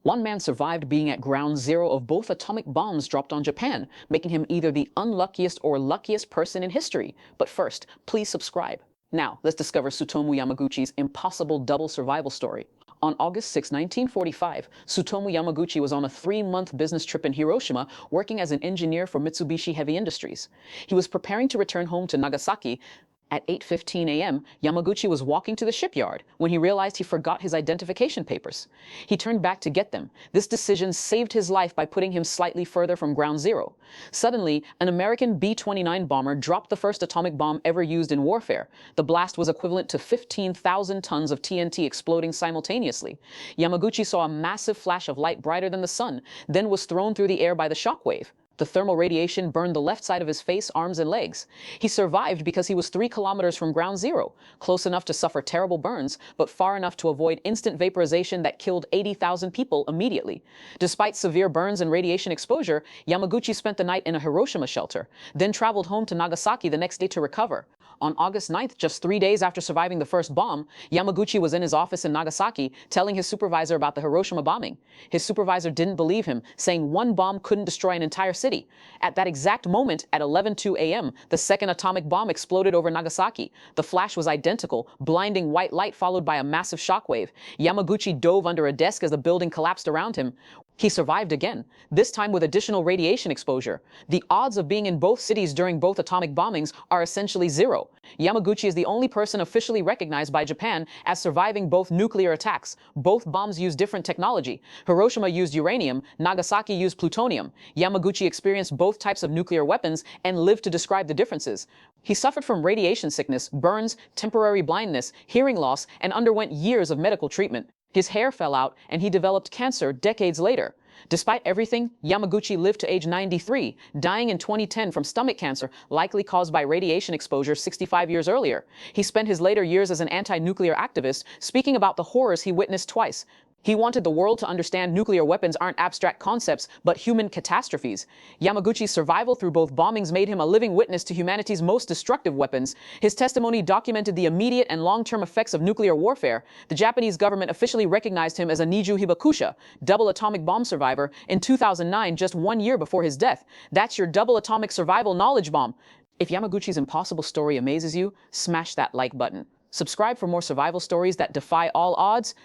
One man survived being at ground zero of both atomic bombs dropped on Japan, making him either the unluckiest or luckiest person in history. But first, please subscribe. Now, let's discover Tsutomu Yamaguchi's impossible double survival story. On August 6, 1945, Tsutomu Yamaguchi was on a 3-month business trip in Hiroshima working as an engineer for Mitsubishi Heavy Industries. He was preparing to return home to Nagasaki. At 8:15 a.m., Yamaguchi was walking to the shipyard when he realized he forgot his identification papers. He turned back to get them. This decision saved his life by putting him slightly further from ground zero. Suddenly, an American B-29 bomber dropped the first atomic bomb ever used in warfare. The blast was equivalent to 15,000 tons of TNT exploding simultaneously. Yamaguchi saw a massive flash of light brighter than the sun, then was thrown through the air by the shockwave. The thermal radiation burned the left side of his face, arms, and legs. He survived because he was 3 kilometers from ground zero, close enough to suffer terrible burns, but far enough to avoid instant vaporization that killed 80,000 people immediately. Despite severe burns and radiation exposure, Yamaguchi spent the night in a Hiroshima shelter, then traveled home to Nagasaki the next day to recover. On August 9th, just 3 days after surviving the first bomb, Yamaguchi was in his office in Nagasaki telling his supervisor about the Hiroshima bombing. His supervisor didn't believe him, saying one bomb couldn't destroy an entire city. At that exact moment, at 11:02 a.m., the second atomic bomb exploded over Nagasaki. The flash was identical, blinding white light followed by a massive shockwave. Yamaguchi dove under a desk as the building collapsed around him. He survived again, this time with additional radiation exposure. The odds of being in both cities during both atomic bombings are essentially zero. Yamaguchi is the only person officially recognized by Japan as surviving both nuclear attacks. Both bombs used different technology. Hiroshima used uranium, Nagasaki used plutonium. Yamaguchi experienced both types of nuclear weapons and lived to describe the differences. He suffered from radiation sickness, burns, temporary blindness, hearing loss, and underwent years of medical treatment. His hair fell out, and he developed cancer decades later. Despite everything, Yamaguchi lived to age 93, dying in 2010 from stomach cancer, likely caused by radiation exposure 65 years earlier. He spent his later years as an anti-nuclear activist, speaking about the horrors he witnessed twice. He wanted the world to understand nuclear weapons aren't abstract concepts, but human catastrophes. Yamaguchi's survival through both bombings made him a living witness to humanity's most destructive weapons. His testimony documented the immediate and long-term effects of nuclear warfare. The Japanese government officially recognized him as a Niju Hibakusha, double atomic bomb survivor, in 2009, just 1 year before his death. That's your double atomic survival knowledge bomb. If Yamaguchi's impossible story amazes you, smash that like button. Subscribe for more survival stories that defy all odds.